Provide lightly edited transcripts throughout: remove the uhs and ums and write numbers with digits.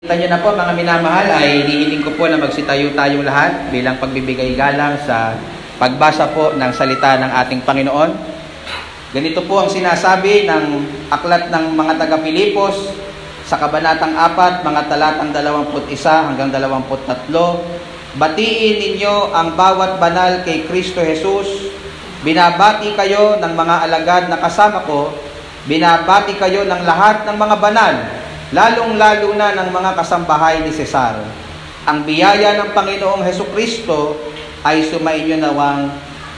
Kita nyo na po mga minamahal, ay hihiling ko po na magsitayo tayong lahat bilang pagbibigay galang sa pagbasa po ng salita ng ating Panginoon. Ganito po ang sinasabi ng aklat ng mga taga-Pilipos sa kabanatang 4, mga talatang 21 hanggang 23. Batiin ninyo ang bawat banal kay Kristo Jesus. Binabati kayo ng mga alagad na kasama ko. Binabati kayo ng lahat ng mga banal, lalong-lalo na ng mga kasambahay ni Cesar. Ang biyaya ng Panginoong Hesukristo ay sumainyo nawang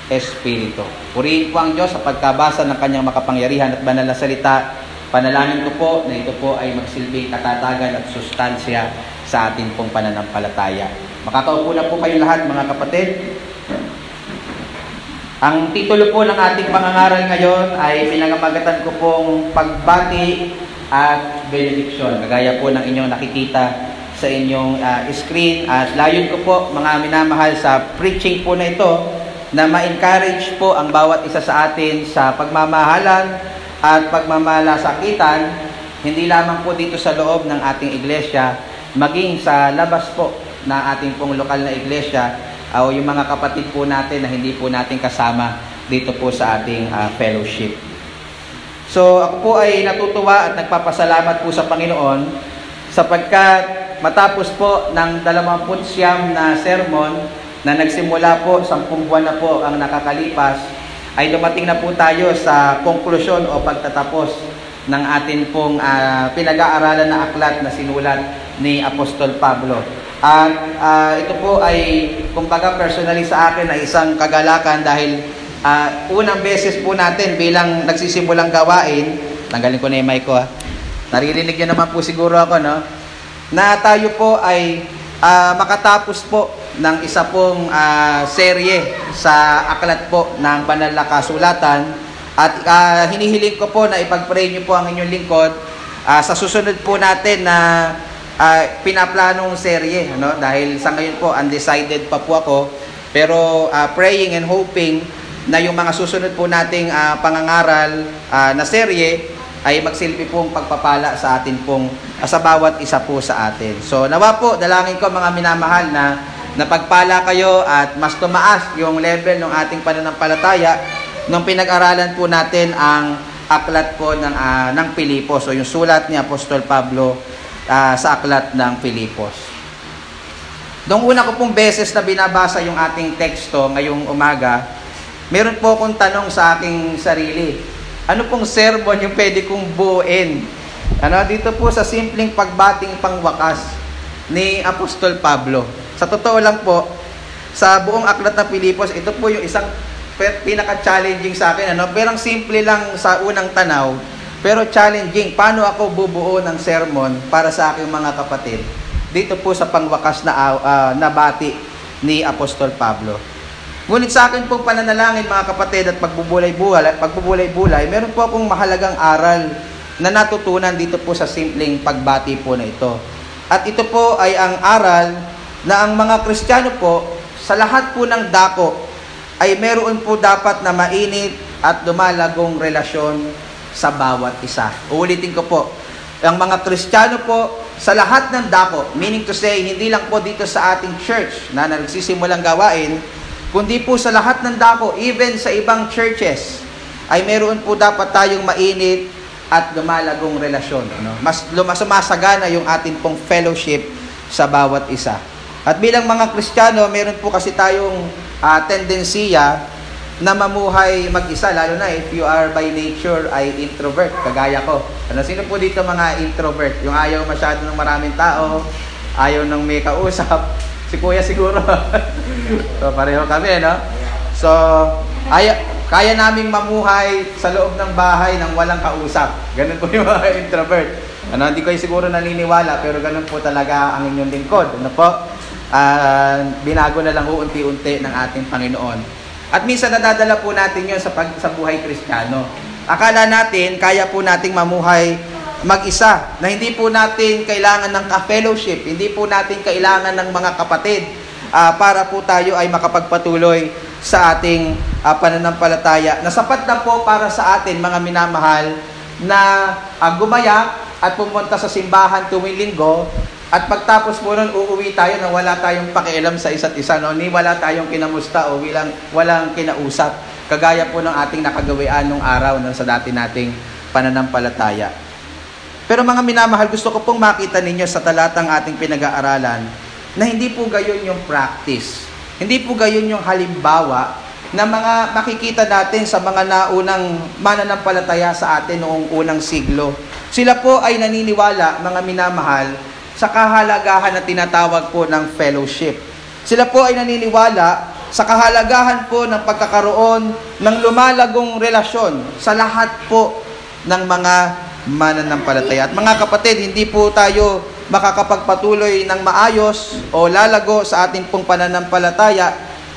Espiritu. Purihin po ang Diyos sa pagkabasa ng kanyang makapangyarihan at banal na salita. Panalangin ko po na ito po ay magsilbing katatagan at sustansya sa atin pong pananampalataya. Makakaupo na po kayo lahat mga kapatid. Ang titulo po ng ating pangangaral ngayon ay pinangamagatan ko pong pagbati at benediction. Kagaya po ng inyong nakikita sa inyong screen. At layon ko po mga minamahal sa preaching po na ito na ma-encourage po ang bawat isa sa atin sa pagmamahalan at pagmamalasakitan, hindi lamang po dito sa loob ng ating iglesia, maging sa labas po na ating pong lokal na iglesia o yung mga kapatid po natin na hindi po natin kasama dito po sa ating fellowship. So ako po ay natutuwa at nagpapasalamat po sa Panginoon sapagkat matapos po ng 29 na sermon na nagsimula po, 10 buwan na po ang nakakalipas, ay dumating na po tayo sa konklusyon o pagtatapos ng atin pong pinag-aaralan na aklat na sinulat ni Apostol Pablo. At ito po ay kumbaga personally sa akin ay isang kagalakan dahil unang beses po natin bilang nagsisimulang gawain, tanggalin ko na yung mic ko naririnig nyo naman po siguro ako, no? Na tayo po ay makatapos po ng isa pong serye sa aklat po ng banal na kasulatan. At hinihiling ko po na ipag-pray nyo po ang inyong lingkod sa susunod po natin na pinaplanong serye, ano? Dahil sa ngayon po undecided pa po ako, pero praying and hoping na yung mga susunod po nating pangangaral na serye ay magsilbi pong pagpapala sa atin pong sa bawat isa po sa atin. So nawa po, dalangin ko mga minamahal na napagpala kayo at mas tumaas yung level ng ating pananampalataya nung pinag-aralan po natin ang aklat po ng Pilipos o yung sulat ni Apostol Pablo sa aklat ng Pilipos. Noong una ko pong beses na binabasa yung ating teksto ngayong umaga, meron po akong tanong sa aking sarili. Ano pong sermon yung pwede kong buuin? Dito po sa simpleng pagbating pangwakas ni Apostol Pablo. Sa totoo lang po, sa buong aklat ng Pilipos, ito po yung isang pinaka-challenging sa akin. Pero simple lang sa unang tanaw, pero challenging. Paano ako bubuo ng sermon para sa aking mga kapatid? Dito po sa pangwakas na bati ni Apostol Pablo. Ngunit sa akin pong pananalangin mga kapatid at pagbubulay-bulay, meron po akong mahalagang aral na natutunan dito po sa simpleng pagbati po na ito. At ito po ay ang aral na ang mga Kristiyano po, sa lahat po ng dako, ay meron po dapat na mainit at lumalagong relasyon sa bawat isa. Uulitin ko po, ang mga Kristiyano po, sa lahat ng dako, meaning to say, hindi lang po dito sa ating church na nagsisimulang gawain, kundi po sa lahat ng dako, even sa ibang churches, ay meron po dapat tayong mainit at lumalagong relasyon. Mas sumasagana yung ating pong fellowship sa bawat isa. At bilang mga Kristiyano, meron po kasi tayong tendensiya na mamuhay mag-isa, lalo na if you are by nature ay introvert, kagaya ko. Sino po dito mga introvert? Yung ayaw masyado ng maraming tao, ayaw ng may kausap. Si Kuya siguro. So, pareho kami, no? So, kaya naming mamuhay sa loob ng bahay nang walang kausap. Ganun po yung mga introvert. Hindi ko siguro naniniwala, pero ganun po talaga ang inyong lingkod. Binago na lang unti-unti ng ating Panginoon. At minsan nadadala po natin yun sa buhay Kristiyano. Akala natin, kaya po nating mamuhay mag-isa, na hindi po natin kailangan ng ka-fellowship, hindi po natin kailangan ng mga kapatid para po tayo ay makapagpatuloy sa ating pananampalataya. Na sapat na po para sa atin, mga minamahal, na gumaya at pumunta sa simbahan tuwing linggo At pagtapos po nun, uuwi tayo na wala tayong pakialam sa isa't isa, no? Ni wala tayong kinamusta o walang kinausap. Kagaya po ng ating nakagawian nung araw sa dati nating pananampalataya. Pero mga minamahal, gusto ko pong makita ninyo sa talatang ating pinag-aaralan na hindi po gayon yung practice. Hindi po gayon yung halimbawa na mga makikita natin sa mga naunang mananampalataya sa atin noong unang siglo. Sila po ay naniniwala, mga minamahal, sa kahalagahan na tinatawag po ng fellowship. Sila po ay naniniwala sa kahalagahan po ng pagkakaroon ng lumalagong relasyon sa lahat po ng mga mananampalataya. At mga kapatid, hindi po tayo makakapagpatuloy ng maayos o lalago sa ating pong pananampalataya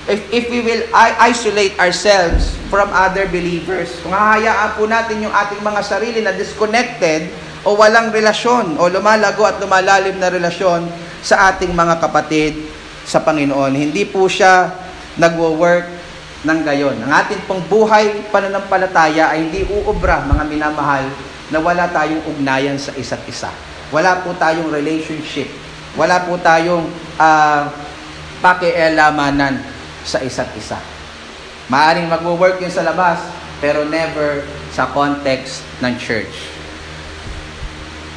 if we will isolate ourselves from other believers. Kung hahayaan po natin yung ating mga sarili na disconnected o walang relasyon o lumalago at lumalalim na relasyon sa ating mga kapatid sa Panginoon, hindi po siya nagwo-work ng gayon. Ang ating pong buhay pananampalataya ay hindi uubra, mga minamahal, na wala tayong ugnayan sa isa't isa. Wala po tayong relationship. Wala po tayong pakialamanan sa isa't isa. Maaring magwo-work yun sa labas, pero never sa context ng church.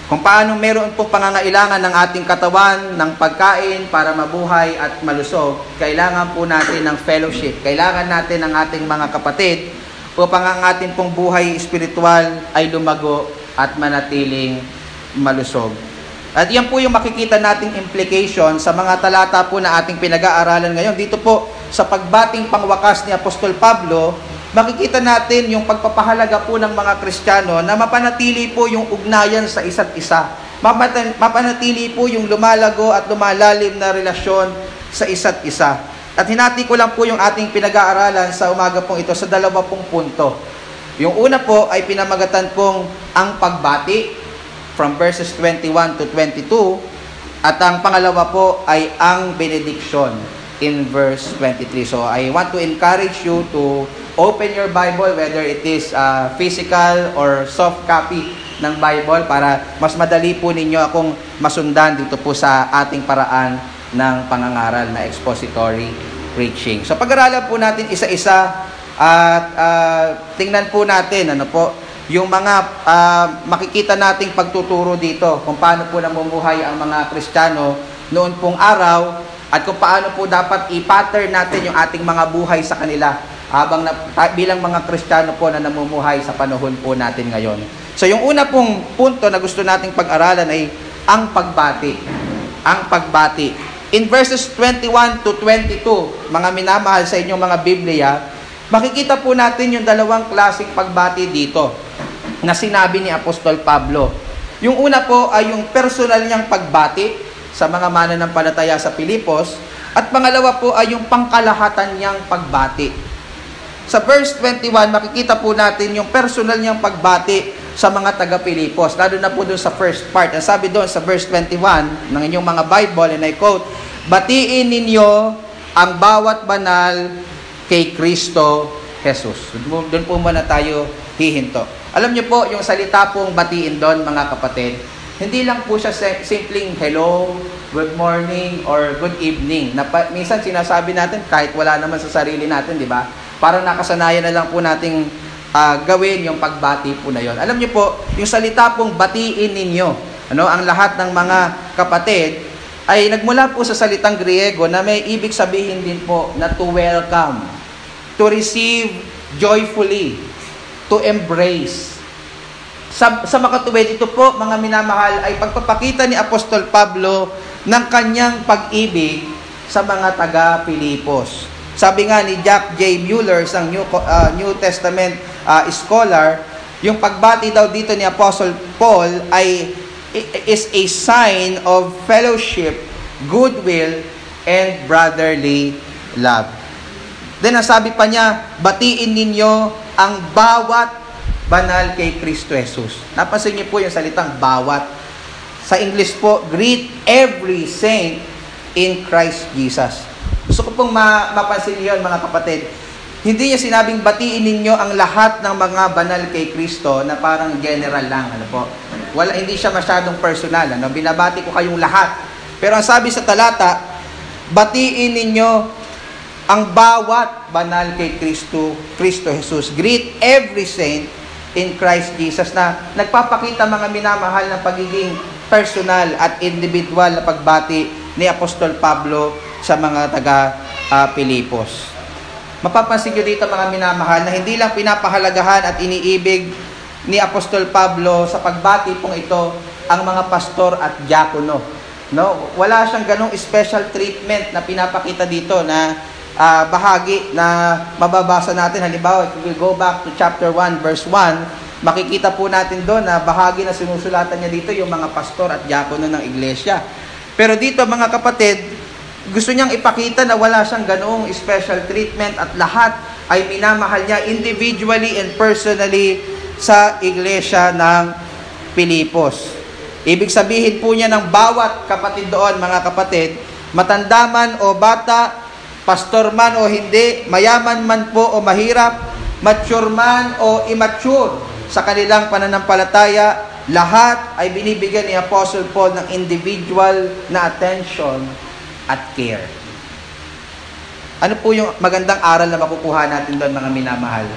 Kung paano meron pong pangangailangan ng ating katawan, ng pagkain para mabuhay at malusog, kailangan po natin ng fellowship. Kailangan natin ng ating mga kapatid upang ang ating pong buhay espiritual ay lumago at manatiling malusog. At yan po yung makikita nating implication sa mga talata po na ating pinag-aaralan ngayon. Dito po sa pagbating pangwakas ni Apostol Pablo, makikita natin yung pagpapahalaga po ng mga Kristiyano na mapanatili po yung ugnayan sa isa't isa. Mapanatili po yung lumalago at lumalalim na relasyon sa isa't isa. At hinati ko lang po yung ating pinag-aaralan sa umaga pong ito sa 2 punto. Yung una po ay pinamagatan kong ang pagbati from verses 21 to 22. At ang pangalawa po ay ang benediction in verse 23. So I want to encourage you to open your Bible, whether it is physical or soft copy ng Bible, para mas madali po ninyo akong masundan dito po sa ating paraan ng pangangaral na expository preaching. So pag-aralan po natin isa-isa at tingnan po natin yung mga makikita nating pagtuturo dito kung paano po namumuhay ang mga Kristiyano noon pong araw at kung paano po dapat i-pattern natin yung ating mga buhay sa kanila bilang mga Kristiyano po na namumuhay sa panahon po natin ngayon. So yung una pong punto na gusto nating pag-aralan ay ang pagbati. Ang pagbati. In verses 21 to 22, mga minamahal sa inyong mga Biblia, makikita po natin yung dalawang klaseng pagbati dito na sinabi ni Apostol Pablo. Yung una po ay yung personal niyang pagbati sa mga mananampalataya sa Pilipos, at pangalawa po ay yung pangkalahatan niyang pagbati. Sa verse 21, makikita po natin yung personal niyang pagbati sa mga taga-Pilipos, lalo na po doon sa first part. Ang sabi doon sa verse 21 ng inyong mga Bible, and I quote, "Batiin ninyo ang bawat banal kay Kristo Jesus." Doon po muna tayo hihinto. Alam niyo po, yung salita pong batiin doon, mga kapatid, hindi lang po siya simpleng hello, good morning, or good evening. Minsan sinasabi natin kahit wala naman sa sarili natin, di ba? Parang nakasanayan na lang po nating gawin yung pagbati po na yon. Alam niyo po, yung salita pong batiin ninyo, ang lahat ng mga kapatid, ay nagmula po sa salitang Griego na may ibig sabihin din po na to welcome, to receive joyfully, to embrace. Sa makatuwid, ito po, mga minamahal, ay pagpapakita ni Apostol Pablo ng kanyang pag-ibig sa mga taga-Pilipos. Sabi nga ni Jack J. Mueller, isang New Testament scholar, yung pagbati daw dito ni Apostle Paul ay is a sign of fellowship, goodwill, and brotherly love. Then nasabi pa niya, batiin ninyo ang bawat banal kay Kristo Jesus. Napansin niyo po yung salitang bawat. Sa English po, greet every saint in Christ Jesus. Gusto ko pong mapansin niyo, mga kapatid. Hindi niya sinabing batiin ninyo ang lahat ng mga banal kay Kristo na parang general lang. Hindi siya masyadong personal. Binabati ko kayong lahat. Pero ang sabi sa talata, batiin ninyo ang bawat banal kay Kristo Jesus. Greet every saint in Christ Jesus, na nagpapakita mga minamahal ng pagiging personal at individual na pagbati ni Apostol Pablo sa mga taga-Pilipos. Mapapansin nyo dito mga minamahal na hindi lang pinapahalagahan at iniibig ni Apostol Pablo sa pagbati pong ito ang mga pastor at diakono. No? Wala siyang ganong special treatment na pinapakita dito na bahagi na mababasa natin. Halimbawa, if we go back to chapter 1 verse 1, makikita po natin doon na bahagi na sinusulatan niya dito yung mga pastor at diakono ng iglesia. Pero dito mga kapatid, gusto niyang ipakita na wala siyang ganoong special treatment at lahat ay minamahal niya individually and personally sa iglesia ng Pilipos. Ibig sabihin po niya ng bawat kapatid doon, mga kapatid, matanda man o bata, pastor man o hindi, mayaman man po o mahirap, mature man o immature sa kanilang pananampalataya, lahat ay binibigyan ni Apostle Paul ng individual na attention at care. Ano po yung magandang aral na makukuha natin doon, mga minamahal?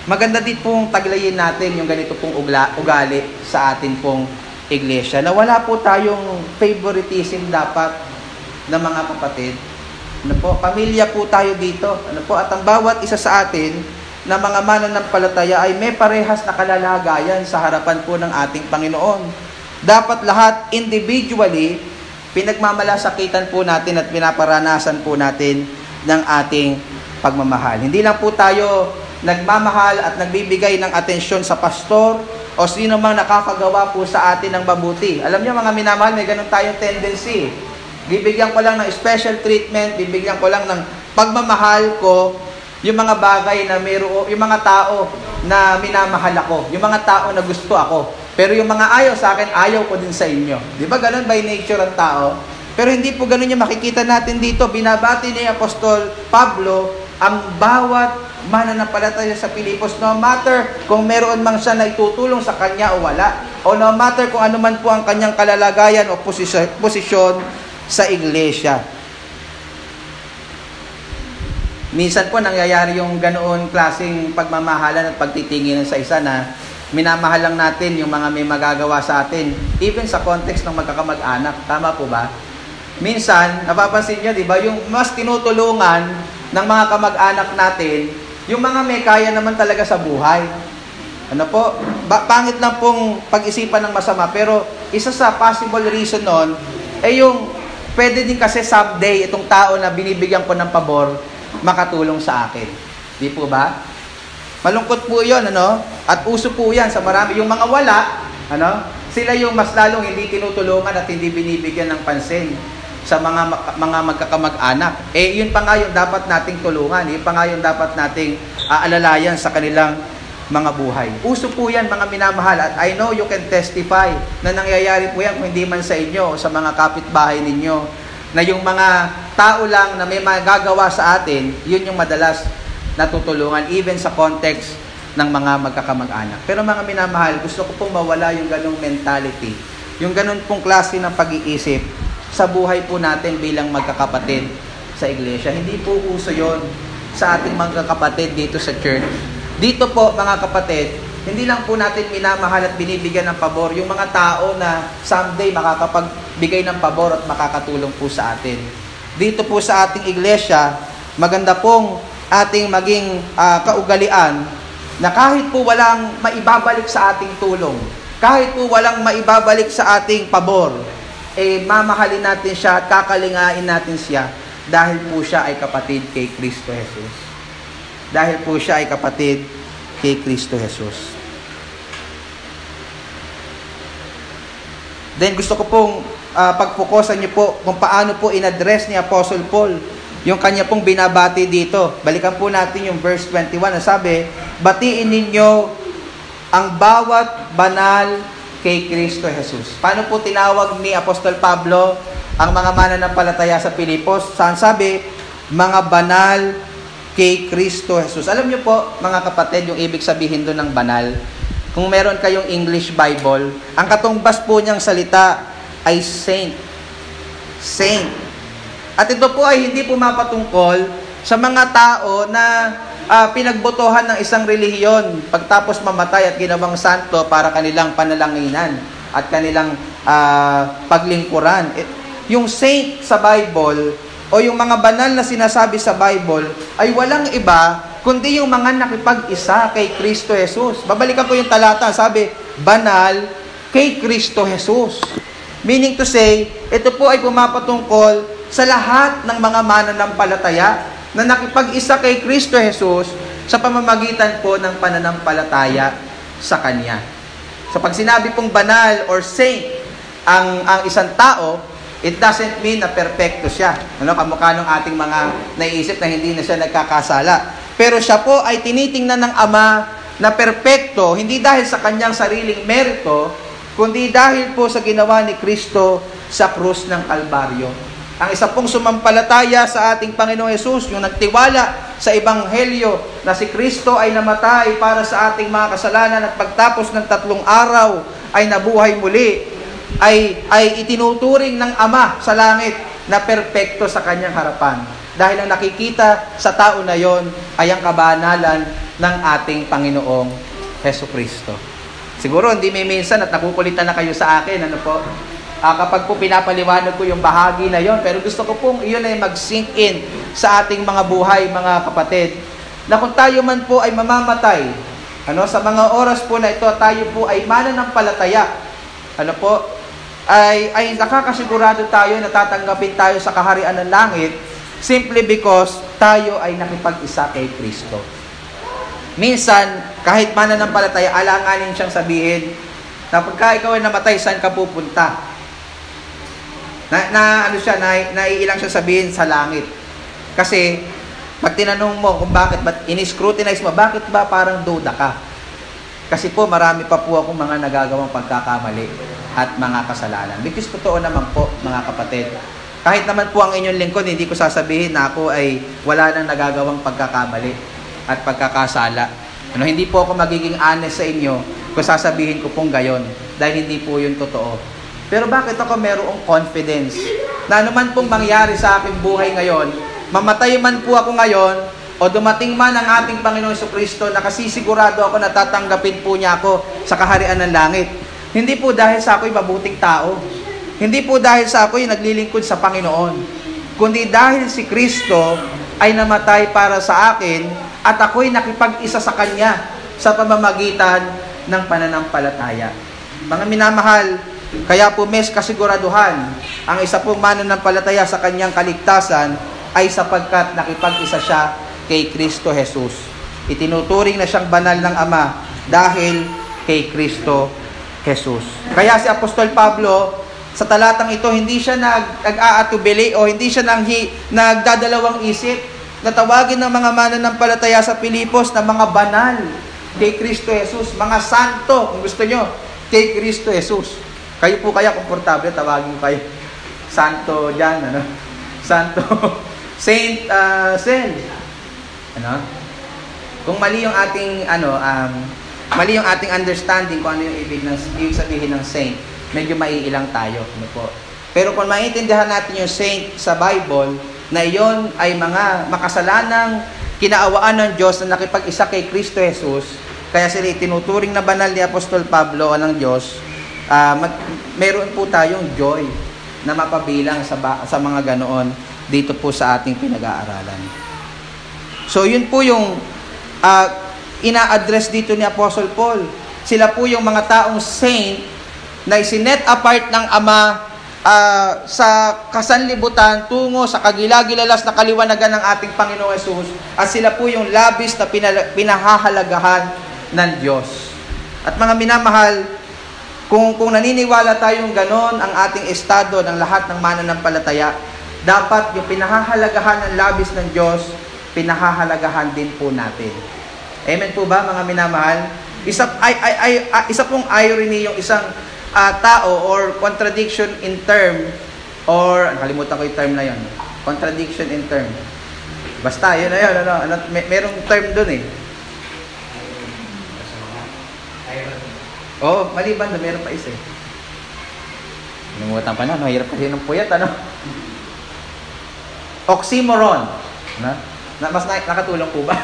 Maganda din pong taglayin natin yung ganito pong ugali sa atin pong iglesia, na wala po tayong favoritism dapat na mga kapatid. Pamilya po tayo dito. At ang bawat isa sa atin na mga mananampalataya ay may parehas na kalalagayan sa harapan po ng ating Panginoon. Dapat lahat individually pinagmamalasakitan po natin at pinaparanasan po natin ng ating pagmamahal. Hindi lang po tayo nagmamahal at nagbibigay ng atensyon sa pastor o sino mang nakakagawa po sa atin ng mabuti. Alam niyo mga minamahal, may ganun tayong tendency. Bibigyan ko lang ng special treatment, bibigyan ko lang ng pagmamahal ko yung mga bagay na yung mga tao na minamahal ako, yung mga tao na gusto ako. Pero yung mga ayaw sa akin, ayaw ko din sa inyo. Di ba ganun by nature ang tao? Pero hindi po ganun yung makikita natin dito. Binabati ni Apostol Pablo ang bawat mananampalataya sa Pilipos, no matter kung meron man siya na itutulong sa kanya o wala, o no matter kung ano man po ang kanyang kalalagayan o posisyon sa iglesia. Minsan po nangyayari yung ganoon klaseng pagmamahalan at pagtitinginan sa isa na minamahal lang natin yung mga may magagawa sa atin, even sa context ng magkakamag-anak. Tama po ba? Minsan, napapansin nyo, di ba, yung mas tinutulungan ng mga kamag-anak natin, yung mga may kaya naman talaga sa buhay. Pangit lang pong pag-isipan ng masama, pero isa sa possible reason nun, yung pwede din kasi someday itong tao na binibigyan ko ng pabor, makatulong sa akin. Di po ba? Malungkot po yun, At uso po yan sa marami. Yung mga wala, sila yung mas lalong hindi tinutulungan at hindi binibigyan ng pansin sa mga magkakamag-anak. Yun pa nga yung dapat nating tulungan. Yun pa nga yung dapat nating alalayan sa kanilang mga buhay. Uso po yan, mga minamahal. At I know you can testify na nangyayari po yan kung hindi man sa inyo o sa mga kapitbahay ninyo, na yung mga tao lang na may magagawa sa atin, yun yung madalas natutulungan, even sa context ng mga magkakamag-anak. Pero mga minamahal, gusto ko pong mawala yung ganong mentality, yung ganon pong klase ng pag-iisip sa buhay po natin bilang magkakapatid sa iglesia. Hindi po uso yon sa ating mga kapatid dito sa church. Dito po mga kapatid, hindi lang po natin minamahal at binibigyan ng pabor yung mga tao na someday makakapagbigay ng pabor at makakatulong po sa atin. Dito po sa ating iglesia, maganda pong ating maging kaugalian na kahit po walang maibabalik sa ating tulong, kahit po walang maibabalik sa ating pabor, mamahalin natin siya at kakalingain natin siya dahil po siya ay kapatid kay Kristo Jesus. Dahil po siya ay kapatid kay Kristo Jesus. Then gusto ko pong pagpukosan niyo po kung paano po in-address ni Apostle Paul yung kanya pong binabati dito. Balikan po natin yung verse 21 na sabi, batiin ninyo ang bawat banal kay Kristo Jesus. Paano po tinawag ni Apostol Pablo ang mga mananampalataya sa Pilipos? Saan sabi? Mga banal kay Kristo Jesus. Alam niyo po, mga kapatid, yung ibig sabihin doon ng banal. kung meron kayong English Bible, ang katumbas po niyang salita ay saint. Saint. At ito po ay hindi pumapatungkol sa mga tao na pinagbotohan ng isang relihiyon pagtapos mamatay at ginawang santo para kanilang panalanginan at kanilang paglingkuran. Yung saint sa Bible o yung mga banal na sinasabi sa Bible ay walang iba kundi yung mga nakipag-isa kay Kristo Jesus. Babalikan ko yung talata, sabi, banal kay Kristo Jesus. Meaning to say, ito po ay pumapatungkol sa lahat ng mga mananampalataya na nakipag-isa kay Kristo Jesus sa pamamagitan po ng pananampalataya sa Kanya. So pag sinabi pong banal or saint ang isang tao, it doesn't mean na perfecto siya. Kamukha ng ating mga naiisip na hindi na siya nagkakasala. Pero siya po ay tinitingnan ng Ama na perpekto, hindi dahil sa kanyang sariling merito, kundi dahil po sa ginawa ni Kristo sa krus ng Kalbaryo. Ang isa pong sumampalataya sa ating Panginoong Hesus, yung nagtiwala sa Ebanghelyo na si Kristo ay namatay para sa ating mga kasalanan at pagtapos ng 3 araw ay nabuhay muli, ay itinuturing ng Ama sa langit na perpekto sa kanyang harapan. Dahil ang nakikita sa tao na yon ay ang kabanalan ng ating Panginoong Hesukristo. Siguro hindi may minsan at nakukulitan na kayo sa akin, kapag po pinapaliwanag ko yung bahagi na yon, pero gusto ko pong iyon ay mag-sink in sa ating mga buhay, mga kapatid, na kung tayo man po ay mamamatay, sa mga oras po na ito, tayo po ay mananampalataya, ay nakakasigurado tayo na tatanggapin tayo sa kaharian ng langit, simply because tayo ay nakipag-isa kay Kristo. Minsan, kahit mananampalataya, alanganin siyang sabihin na pagka ikaw ay namatay, saan ka pupunta? Naiilang siya sabihin sa langit. Kasi, pag tinanong mo kung bakit, in-scrutinize mo, bakit ba parang duda ka? Kasi po, marami pa po akong mga nagagawang pagkakamali at mga kasalanan. Which is totoo naman po, mga kapatid. Kahit naman po ang inyong lingkod, hindi ko sasabihin na ako ay wala nang nagagawang pagkakamali at pagkakasala. Hindi po ako magiging honest sa inyo kung sasabihin ko pong gayon, dahil hindi po yun totoo. Pero bakit ako merong confidence na anuman pong mangyari sa aking buhay ngayon, mamatay man po ako ngayon, o dumating man ang ating Panginoong Jesucristo, nakasisigurado ako na tatanggapin po niya ako sa kaharian ng langit. Hindi po dahil sa ako'y mabuting tao. Hindi po dahil sa ako'y naglilingkod sa Panginoon, kundi dahil si Kristo ay namatay para sa akin at ako'y nakipag-isa sa Kanya sa pamamagitan ng pananampalataya. Mga minamahal, kaya po may kasiguraduhan ang isa pong mananampalataya sa Kanyang kaligtasan ay sapagkat nakipag-isa siya kay Kristo Jesus. Itinuturing na siyang banal ng Ama dahil kay Kristo Jesus. Kaya si Apostol Pablo, sa talatang ito, hindi siya nag-aatubili o hindi siya nagdadalawang isip na tawagin ng mga mananampalataya sa Pilipos na mga banal kay Kristo Jesus, mga santo, kung gusto nyo, kay Kristo Jesus. Kayo po kaya komportable, tawagin kayo santo dyan, santo, Saint Cel. Kung mali yung ating, mali yung ating understanding kung ano yung ibig sabihin ng saint, medyo maiilang tayo. Pero kung maintindihan natin yung saint sa Bible, na iyon ay mga makasalanang kinaawaan ng Diyos na nakipag-isa kay Kristo Jesus, kaya sila itinuturing na banal ni Apostol Pablo o ng Diyos, meron po tayong joy na mapabilang sa mga ganoon dito po sa ating pinag-aaralan. So yun po yung ina-address dito ni Apostle Paul. Sila po yung mga taong saint na isinet apart ng Ama sa kasanlibutan tungo sa kagilagilalas na kaliwanagan ng ating Panginoong Hesus, at sila po yung labis na pinahahalagahan ng Diyos. At mga minamahal, kung naniniwala tayong ganon ang ating estado ng lahat ng mananampalataya, dapat yung pinahahalagahan ng labis ng Diyos, pinahahalagahan din po natin. Amen po ba, mga minamahal? Isa pong irony yung isang tao or contradiction in term, or nakalimutan ko yung term na yon. Contradiction in term. Basta, yun na yun. Merong term dun eh. Oo, maliban na meron pa isa eh. Nungutan pa na, no? Hirap kasi ng puyat, ano? Oxymoron. Mas nakatulong po ba?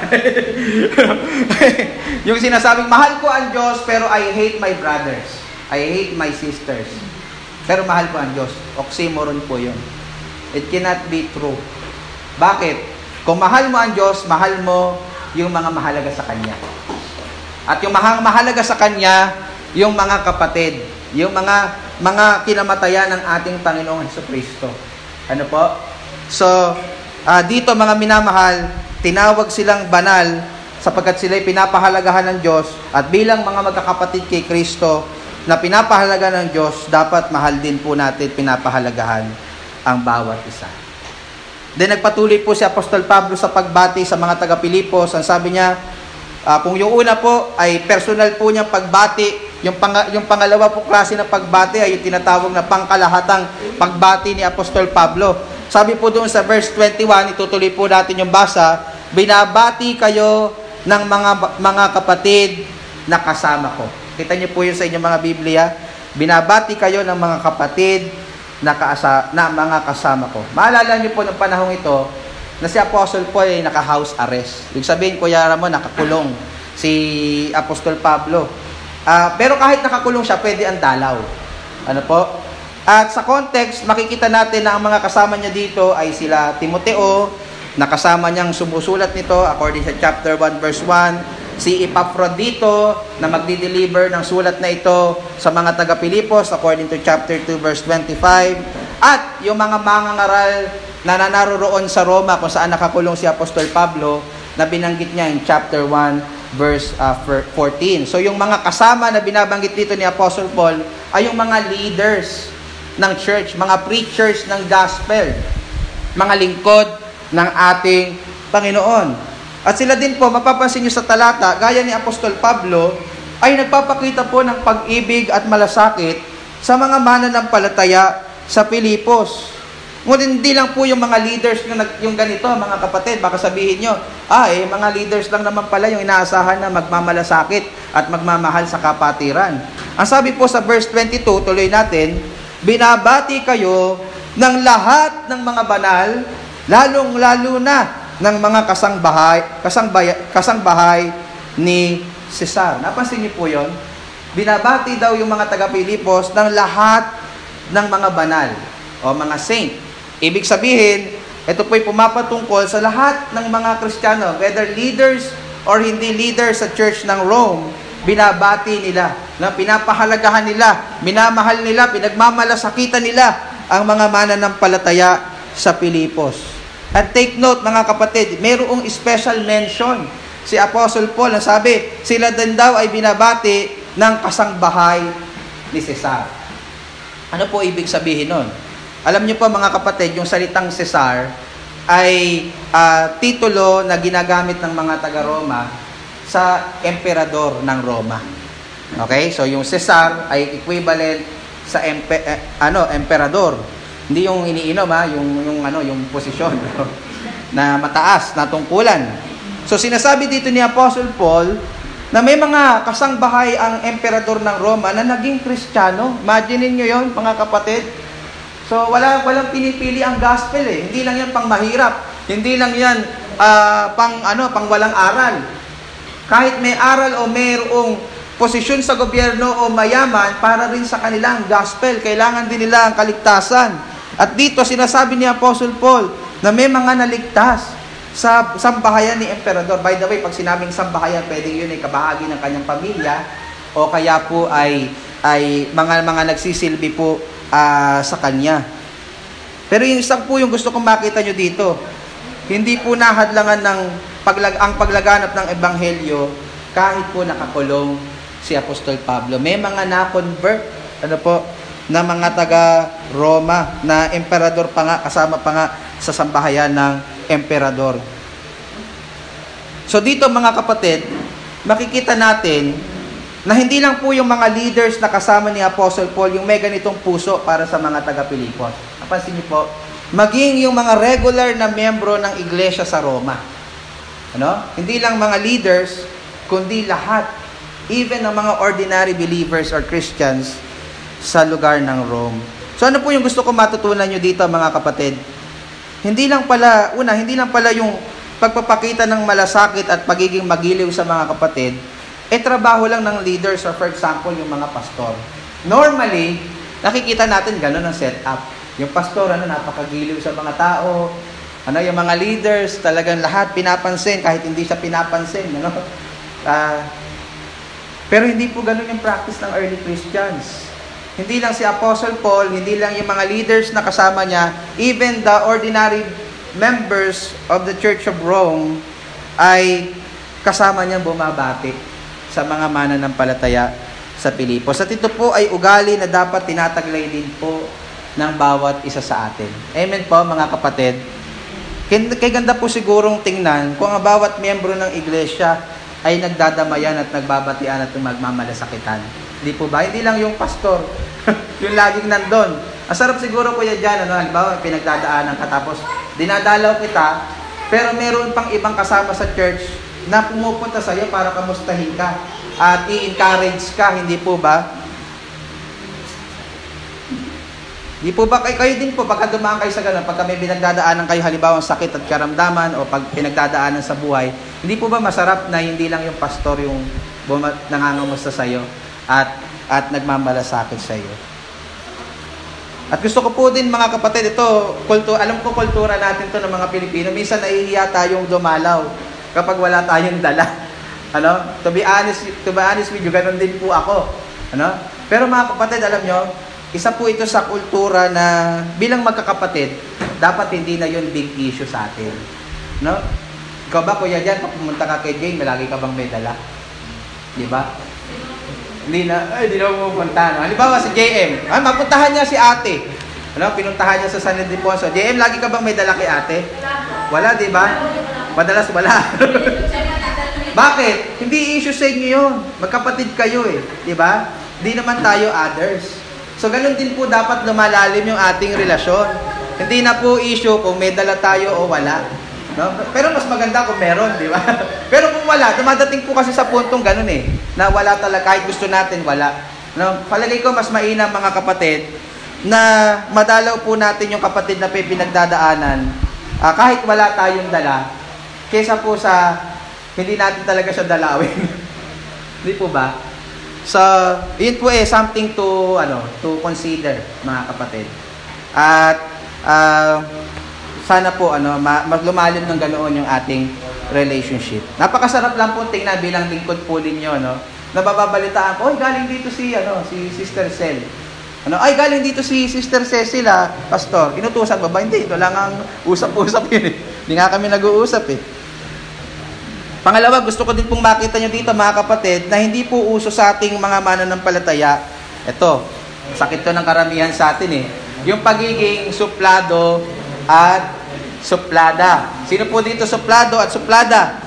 Yung sinasabing, mahal ko ang Diyos, pero I hate my brothers. I hate my sisters. Pero mahal ko ang Diyos. Oxymoron po yun. It cannot be true. Bakit? Kung mahal mo ang Diyos, mahal mo yung mga mahalaga sa Kanya. At yung mahalaga sa Kanya, yung mga kapatid, yung mga kinamatayan ng ating Panginoong Jesucristo. Ano po? So, dito mga minamahal, tinawag silang banal sapagkat sila'y pinapahalagahan ng Diyos at bilang mga magkakapatid kay Kristo na pinapahalagahan ng Diyos, dapat mahal din po natin pinapahalagahan ang bawat isa. Then nagpatuloy po si Apostol Pablo sa pagbati sa mga taga-Pilipos. Ang sabi niya, kung yung una po ay personal po niyang pagbati, yung pangalawa po klase ng pagbati ay yung tinatawag na pangkalahatang pagbati ni Apostol Pablo. Sabi po doon sa verse 21, itutuloy po natin yung basa, binabati kayo ng mga kapatid na kasama ko. Kita niyo po yun sa inyong mga Biblia. Binabati kayo ng mga kapatid na mga kasama ko. Maalala niyo po ng panahong ito na si Apostle Paul ay naka-house arrest. Ibig sabihin, Kuya Ramon, nakakulong si Apostol Pablo. Pero kahit nakakulong siya, pwede ang dalaw. Ano po? At sa context, makikita natin na ang mga kasama niya dito ay sila Timoteo, na kasama niyang sumusulat nito according sa chapter 1 verse 1, si Epaphroditus na magdi-deliver ng sulat na ito sa mga taga-Pilipos according to chapter 2 verse 25, at yung mga mangangaral na naroon sa Roma kung saan nakakulong si Apostol Pablo na binanggit niya in chapter 1 verse 14. So yung mga kasama na binabanggit dito ni Apostle Paul ay yung mga leaders ng church, mga preachers ng gospel, mga lingkod ng ating Panginoon. At sila din po, mapapansin nyo sa talata, gaya ni Apostol Pablo, ay nagpapakita po ng pag-ibig at malasakit sa mga mananampalataya sa Pilipos. Ngunit hindi lang po yung mga leaders yung ganito, mga kapatid, baka sabihin nyo, mga leaders lang naman pala yung inaasahan na magmamalasakit at magmamahal sa kapatiran. Ang sabi po sa verse 22, tuloy natin, binabati kayo ng lahat ng mga banal, lalong-lalo na ng mga kasangbahay ni Cesar. Napansin niyo po yon? Binabati daw yung mga taga-Pilipos ng lahat ng mga banal o mga saint. Ibig sabihin, ito po'y pumapatungkol sa lahat ng mga Kristiyano, whether leaders or hindi leaders sa Church ng Rome, binabati nila, pinapahalagahan nila, minamahal nila, pinagmamalasakitan nila ang mga mananampalataya sa Pilipos. At take note mga kapatid, mayroong special mention si Apostle Paul na sabi, sila din daw ay binabati ng kasangbahay ni Cesar. Ano po ibig sabihin nun? Alam niyo po mga kapatid, yung salitang Cesar ay titulo na ginagamit ng mga taga-Roma sa emperador ng Roma. Okay? So yung Cesar ay equivalent sa emperador. Hindi yung iniinom yung posisyon na mataas na tungkulan. So sinasabi dito ni Apostle Paul na may mga kasangbahay ang emperador ng Roma na naging Kristiyano. Imagine niyo 'yon, mga kapatid. So walang pinipili ang gospel eh. Hindi lang 'yan pang mahirap. Hindi lang 'yan pang walang aral. Kahit may aral o mayroong posisyon sa gobyerno o mayaman, para rin sa kanila ang gospel. Kailangan din nila ang kaligtasan. At dito sinasabi ni Apostle Paul na may mga naligtas sa sambahayan ni emperador. By the way, pag sinabing sambahayan, pwedeng yun ay kabahagi ng kanyang pamilya o kaya po ay mga nagsisilbi po sa kanya. Pero yung isang po yung gusto kong makita nyo dito, hindi po nahadlangan ng ang paglaganap ng ebanghelyo kahit po nakakulong si Apostol Pablo. May mga na-convert na mga taga-Roma na emperador pa nga, kasama pa nga sa sambahayan ng emperador. So dito mga kapatid, makikita natin na hindi lang po yung mga leaders na kasama ni Apostle Paul yung may ganitong puso para sa mga taga-Pilipos. Napansin niyo po, maging yung mga regular na miyembro ng iglesia sa Roma. Hindi lang mga leaders, kundi lahat even ng mga ordinary believers or Christians sa lugar ng Rome. So ano po yung gusto ko matutunan nyo dito, mga kapatid? Hindi lang pala yung pagpapakita ng malasakit at pagiging magiliw sa mga kapatid, trabaho lang ng leaders or for example, yung mga pastor. Normally, nakikita natin gano'n ang setup. Yung pastor, napakagiliw sa mga tao. Yung mga leaders, talagang lahat pinapansin kahit hindi siya pinapansin. Pero hindi po gano'n yung practice ng early Christians. Hindi lang si Apostle Paul, hindi lang yung mga leaders na kasama niya, even the ordinary members of the Church of Rome ay kasama niyang bumabati sa mga mananampalataya sa Pilipos. At ito po ay ugali na dapat tinataglay din po ng bawat isa sa atin. Amen po, mga kapatid. Kaya ganda po sigurong tingnan kung ang bawat miyembro ng iglesia ay nagdadamayan at nagbabatian at magmamalasakitan. Hindi po ba? Hindi lang yung pastor, yung laging nandun. Ang sarap siguro po yan dyan, halimbawa, pinagdadaanan ka tapos dinadalaw kita, pero meron pang ibang kasama sa church na pumupunta sa'yo para kamustahin ka at i-encourage ka, hindi po ba? Hindi po ba? Kayo din po, pagka dumaan kayo sa ganun, pagka may pinagdadaanan kayo, halimbawa sakit at karamdaman o pag pinagdadaanan sa buhay, hindi po ba masarap na hindi lang yung pastor yung nangangamusta sa'yo at nagmamalasakit sa'yo? At gusto ko po din, mga kapatid, alam ko kultura natin to ng mga Pilipino. Minsan nahihiya tayong dumalaw kapag wala tayong dala. To be honest with you, ganun din po ako. Pero mga kapatid, alam nyo, isa po ito sa kultura na bilang magkakapatid, dapat hindi na yun big issue sa atin. Ikaw ba, kuya dyan, pag pumunta ka kay Jane, malagi ka bang may dala? Di ba? Hindi na pupunta. Halimbawa si JM, mapuntahan niya si ate. Pinuntahan niya sa San Ildefonso. JM, lagi ka bang may dala kay ate? Wala, di ba? Madalas wala. Bakit? Hindi issue sa inyo yun. Magkapatid kayo di ba? Hindi naman tayo others. So, ganun din po dapat lumalalim yung ating relasyon. Hindi na po issue kung may dala tayo o wala. Pero mas maganda kung meron, di ba? Pero kung wala, dumadating po kasi sa puntong ganun na wala talaga, kahit gusto natin, wala. Palagay ko mas mainam, mga kapatid, na madalaw po natin yung kapatid na pinagdadaanan, kahit wala tayong dala, kesa po sa hindi natin talaga siya dalawin. Hindi po ba? So, yun po something to consider, mga kapatid. At sana po mas lumalim ng ganoon yung ating relationship. Napakasarap lang po tingnan bilang lingkod po ninyo, nababalitaan ko, galing dito si Sister Cel. Galing dito si Sister Cecil, pastor. Inutusan ba? Hindi, ito lang ang usap-usap yun Hindi nga kami nag-uusap Pangalawa, gusto ko din pong makita nyo dito, mga kapatid, na hindi po uso sa ating mga mananampalataya. Ito, sakit to ng karamihan sa atin yung pagiging suplado at suplada. Sino po dito suplado at suplada?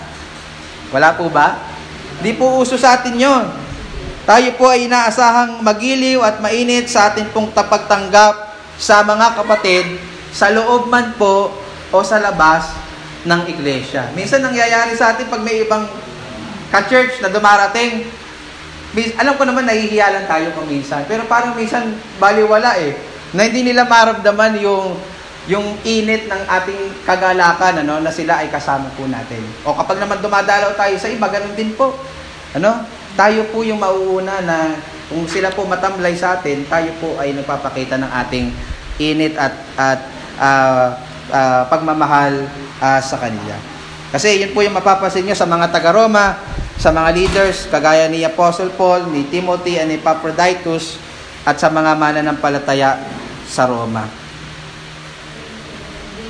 Wala po ba? Di po uso sa atin yon. Tayo po ay inaasahang magiliw at mainit sa atin pong tapagtanggap sa mga kapatid sa loob man po o sa labas ng iglesia. Minsan nangyayari sa atin pag may ibang ka-church na dumarating, alam ko naman nahihiya lang tayo kung minsan, pero parang minsan baliwala na hindi nila maramdaman yung init ng ating kagalakan na sila ay kasama po natin. O kapag naman dumadalaw tayo sa iba, ganun din po. Tayo po yung mauuna na kung sila po matamlay sa atin, tayo po ay nagpapakita ng ating init at pagmamahal sa kanila. Kasi yun po yung mapapansin nyo sa mga taga-Roma, sa mga leaders, kagaya ni Apostle Paul, ni Timothy, and ni Epaphroditus, at sa mga mananampalataya sa Roma.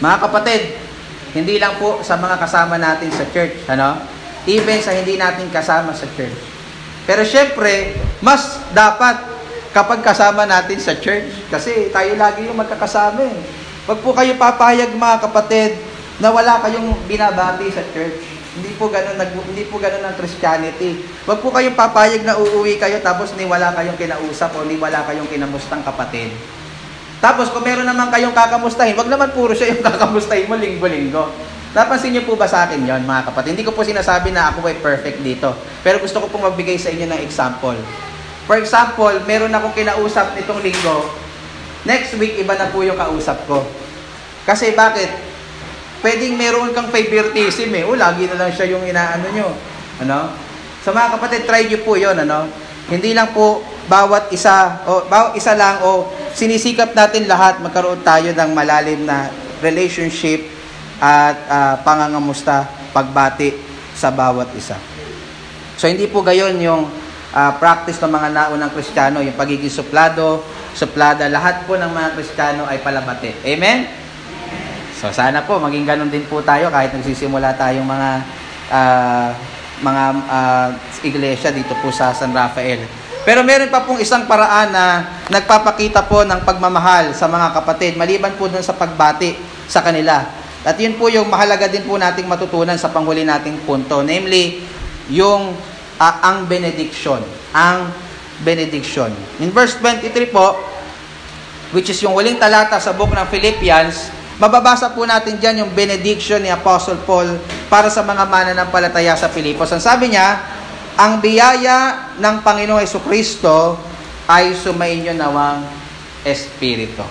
Mga kapatid, hindi lang po sa mga kasama natin sa church, even sa hindi natin kasama sa church. Pero syempre, mas dapat kapag kasama natin sa church, kasi tayo lagi yung magkakasama Wag po kayo papayag, mga kapatid, na wala kayong binabati sa church. Hindi po ganun ang Christianity. Wag po kayong papayag na uuwi kayo tapos ni wala kayong kinausap o ni wala kayong kinamustang kapatid. Tapos kung meron naman kayong kakamustahin, wag naman puro siya yung kakamustahin mo linggo-linggo. Napansin niyo po ba sa akin yon, mga kapatid? Hindi ko po sinasabi na ako ay perfect dito. Pero gusto ko pong magbigay sa inyo ng example. For example, meron akong kinausap nitong linggo. Next week, iba na po yung kausap ko. Kasi bakit? Pwedeng meron kang favoritism eh. O, lagi na lang siya yung inaano nyo. Ano? So mga kapatid, try nyo po yun. Ano? Hindi lang po bawat isa lang o sinisikap natin lahat magkaroon tayo ng malalim na relationship at pangangamusta, pagbati sa bawat isa. So hindi po gayon yung practice ng mga naunang Kristiyano, yung pagiging suplada, lahat po ng mga Kristiyano ay palabati. Amen? So sana po maging ganun din po tayo kahit nagsisimula tayong mga iglesia dito po sa San Rafael. Pero meron pa pong isang paraan na nagpapakita po ng pagmamahal sa mga kapatid, maliban po dun sa pagbati sa kanila. At yun po yung mahalaga din po nating matutunan sa panghuli nating punto. Namely, yung ang benediction. Ang benediction. In verse 23 po, which is yung huling talata sa book ng Philippians, mababasa po natin dyan yung benediction ni Apostle Paul para sa mga mananampalataya sa Filipos. Ang sabi niya, ang biyaya ng Panginoong Jesucristo ay sumainyo nawang Espiritu.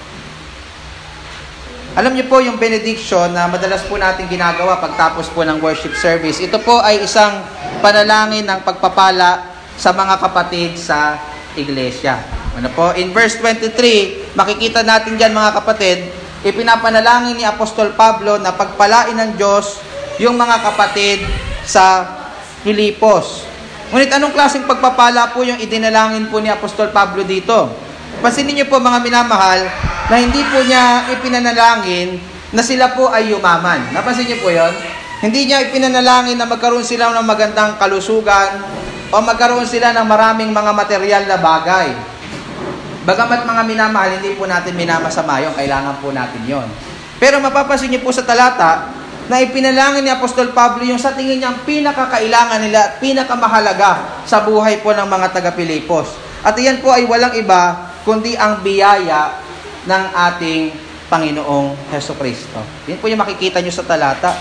Alam niyo po yung benediction na madalas po natin ginagawa pagtapos po ng worship service. Ito po ay isang panalangin ng pagpapala sa mga kapatid sa iglesia. Ano po? In verse 23, makikita natin dyan mga kapatid, ipinapanalangin ni Apostol Pablo na pagpalain ng Diyos yung mga kapatid sa Filipos. Ngunit anong klaseng pagpapala po yung idinalangin po ni Apostol Pablo dito? Pansinin niyo po mga minamahal na hindi po niya ipinanalangin na sila po ay yumaman. Napansin niyo po yon? Hindi niya ipinanalangin na magkaroon sila ng magandang kalusugan o magkaroon sila ng maraming mga material na bagay. Bagamat mga minamahal, hindi po natin minamasama yun. Kailangan po natin yon. Pero mapapansin niyo po sa talata na ipinalangin ni Apostol Pablo yung sa tingin niya ang pinakakailangan nila at pinakamahalaga sa buhay po ng mga taga-Pilipos. At iyan po ay walang iba kundi ang biyaya ng ating Panginoong Hesukristo. Yan po yung makikita nyo sa talata.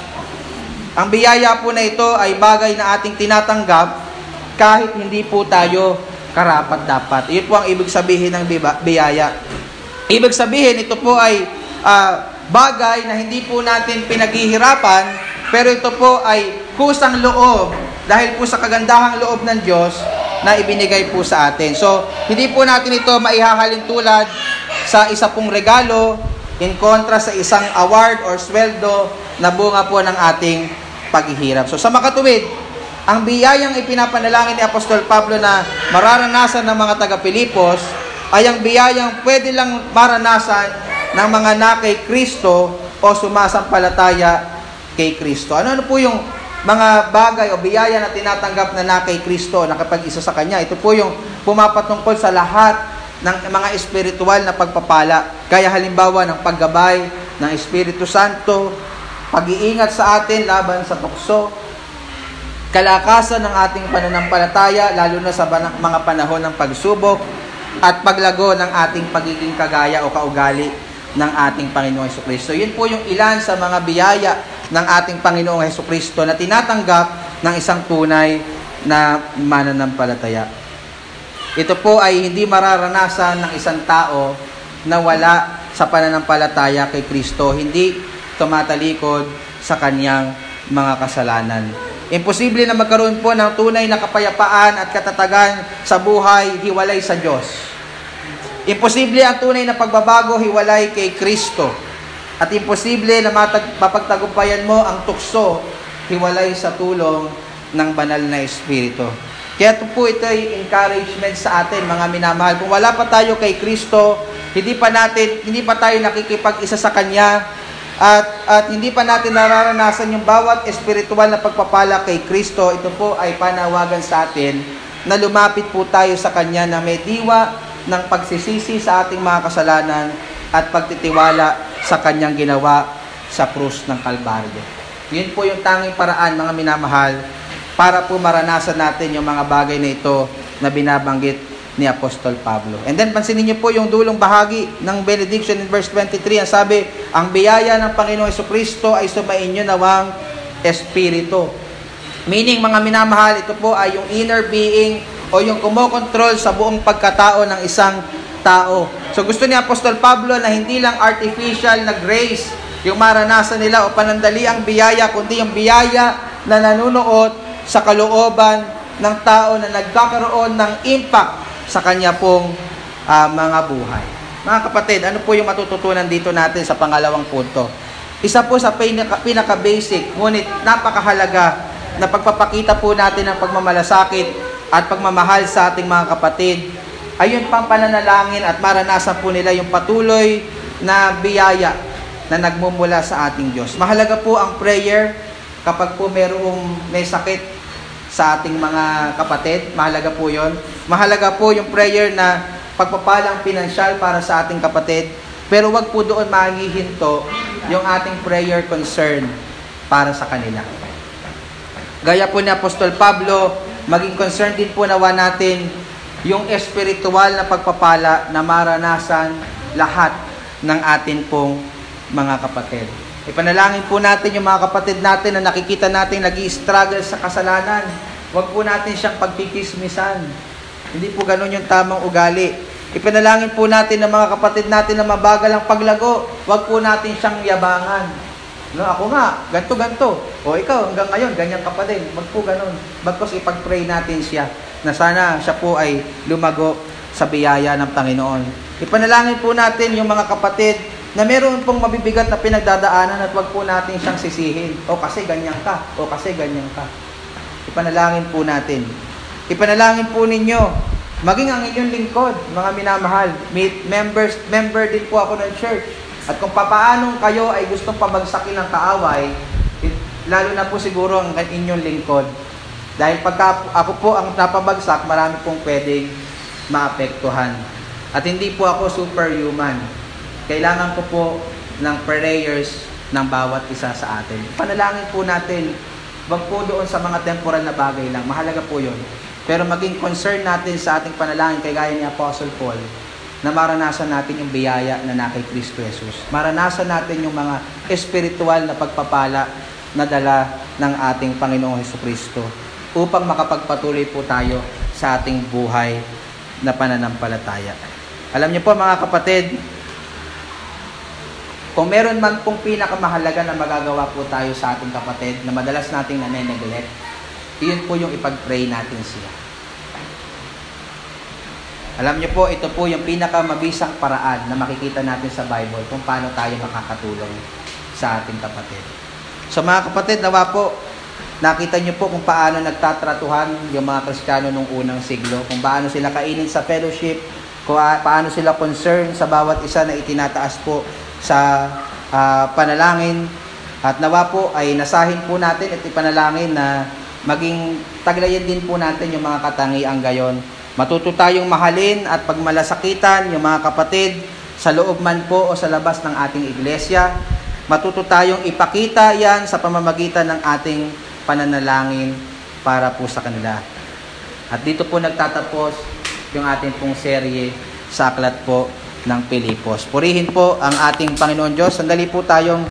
Ang biyaya po na ito ay bagay na ating tinatanggap kahit hindi po tayo karapat-dapat. Iyon po ang ibig sabihin ng biyaya. Ibig sabihin, ito po ay bagay na hindi po natin pinaghihirapan, pero ito po ay kusang loob dahil po sa kagandahang loob ng Diyos na ibinigay po sa atin. So, hindi po natin ito maihahalin tulad sa isa pong regalo in kontra sa isang award or sweldo na bunga po ng ating paghihirap. So, sa makatuwid, ang biyayang ipinapanalangin ni Apostol Pablo na mararanasan ng mga taga-Pilipos ay ang biyayang pwede lang maranasan ng mga na kay Kristo o sumasampalataya kay Kristo. Ano po yung mga bagay o biyaya na tinatanggap na kay Kristo na kapag isa sa Kanya? Ito po yung pumapatungkol sa lahat ng mga espiritual na pagpapala. Kaya halimbawa ng paggabay ng Espiritu Santo, pag-iingat sa atin laban sa tukso, kalakasan ng ating pananampalataya lalo na sa mga panahon ng pagsubok, at paglago ng ating pagiging kagaya o kaugali ng ating Panginoong Hesukristo. Yun po yung ilan sa mga biyaya ng ating Panginoong Hesukristo na tinatanggap ng isang tunay na mananampalataya. Ito po ay hindi mararanasan ng isang tao na wala sa pananampalataya kay Kristo, hindi tumatalikod sa kanyang mga kasalanan. Imposible na magkaroon po ng tunay na kapayapaan at katatagan sa buhay hiwalay sa Diyos. Imposible ang tunay na pagbabago hiwalay kay Kristo. At imposible na mapagtagumpayan mo ang tukso hiwalay sa tulong ng banal na Espiritu. Kaya ito ay encouragement sa atin, mga minamahal. Kung wala pa tayo kay Kristo, hindi pa tayo nakikipag-isa sa Kanya, at hindi pa natin nararanasan yung bawat espiritual na pagpapala kay Kristo, ito po ay panawagan sa atin na lumapit po tayo sa Kanya na may diwa ng pagsisisi sa ating mga kasalanan at pagtitiwala sa Kanyang ginawa sa krus ng Kalbaryo. Yun po yung tanging paraan, mga minamahal, para po maranasan natin yung mga bagay na ito na binabanggit ni Apostol Pablo. And then, pansinin niyo po yung dulong bahagi ng benediction in verse 23. Ang sabi, ang biyaya ng Panginoong Jesucristo ay sumainyo nawang Espiritu. Meaning, mga minamahal, ito po ay yung inner being o yung kumokontrol sa buong pagkatao ng isang tao. So, gusto ni Apostol Pablo na hindi lang artificial na grace yung maranasan nila o panandali ang biyaya, kundi yung biyaya na nanunuot sa kalooban ng tao na nagkakaroon ng impact sa kanya pong mga buhay. Mga kapatid, ano po yung matututunan dito natin sa pangalawang punto? Isa po sa pinaka-basic, ngunit napakahalaga na pagpapakita po natin ng pagmamalasakit at pagmamahal sa ating mga kapatid, ayun pang pananalangin at maranasan po nila yung patuloy na biyaya na nagmumula sa ating Diyos. Mahalaga po ang prayer kapag po may sakit sa ating mga kapatid. Mahalaga po yun. Mahalaga po yung prayer na pagpapalang pinansyal para sa ating kapatid. Pero wag po doon mahihinto yung ating prayer concern para sa kanila. Gaya po ni Apostol Pablo, maging concern din po nawa natin yung espiritual na pagpapala na maranasan lahat ng atin pong mga kapatid. Ipanalangin po natin yung mga kapatid natin na nakikita natin nag-i-struggle sa kasalanan. Huwag po natin siyang pagkikismisan. Hindi po ganun yung tamang ugali. Ipanalangin po natin ng mga kapatid natin na mabagal ang paglago. Huwag po natin siyang yabangan. No, ako nga, ganto. O ikaw, hanggang ngayon, ganyan ka pa din. Huwag po ganun. Bagkos ipag-pray natin siya na sana siya po ay lumago sa biyaya ng Panginoon. Ipanalangin po natin yung mga kapatid na meron pong mabibigat na pinagdadaanan at wag po natin siyang sisihin. O kasi ganyan ka, o kasi ganyan ka. Ipanalangin po natin. Ipanalangin po ninyo, maging ang inyong lingkod, mga minamahal. Member din po ako ng church. At kung papaanong kayo ay gustong pabagsakin ng kaaway, lalo na po siguro ang inyong lingkod. Dahil pagka ako po ang napabagsak, marami pong pwedeng maapektuhan. At hindi po ako superhuman. Kailangan ko po ng prayers ng bawat isa sa atin. Panalangin po natin, wag po doon sa mga temporal na bagay lang. Mahalaga po yun. Pero maging concern natin sa ating panalangin, kay gaya ni Apostle Paul, na maranasan natin yung biyaya na na kay Kristo Jesus. Maranasan natin yung mga espiritual na pagpapala na dala ng ating Panginoong Jesucristo upang makapagpatuloy po tayo sa ating buhay na pananampalataya. Alam niyo po mga kapatid, kung meron man pong pinakamahalaga na magagawa po tayo sa ating kapatid na madalas nating nane-neglect, iyon po yung ipag-pray natin siya. Alam niyo po, ito po yung pinakamabisang paraan na makikita natin sa Bible kung paano tayo makakatulong sa ating kapatid. So mga kapatid, nawa po, nakita niyo po kung paano nagtatratuhan yung mga Kristiyano nung unang siglo, kung paano sila kainin sa fellowship, kung paano sila concerned sa bawat isa na itinataas po sa panalangin. At nawa po ay nasahin po natin at ipanalangin na maging taglayin din po natin yung mga katangiang gayon. Matuto tayong mahalin at pagmalasakitan yung mga kapatid sa loob man po o sa labas ng ating iglesia. Matuto tayong ipakita yan sa pamamagitan ng ating pananalangin para po sa kanila. At dito po nagtatapos yung ating pong serye sa aklat po ng Pilipos. Purihin po ang ating Panginoon Diyos. Sandali po tayong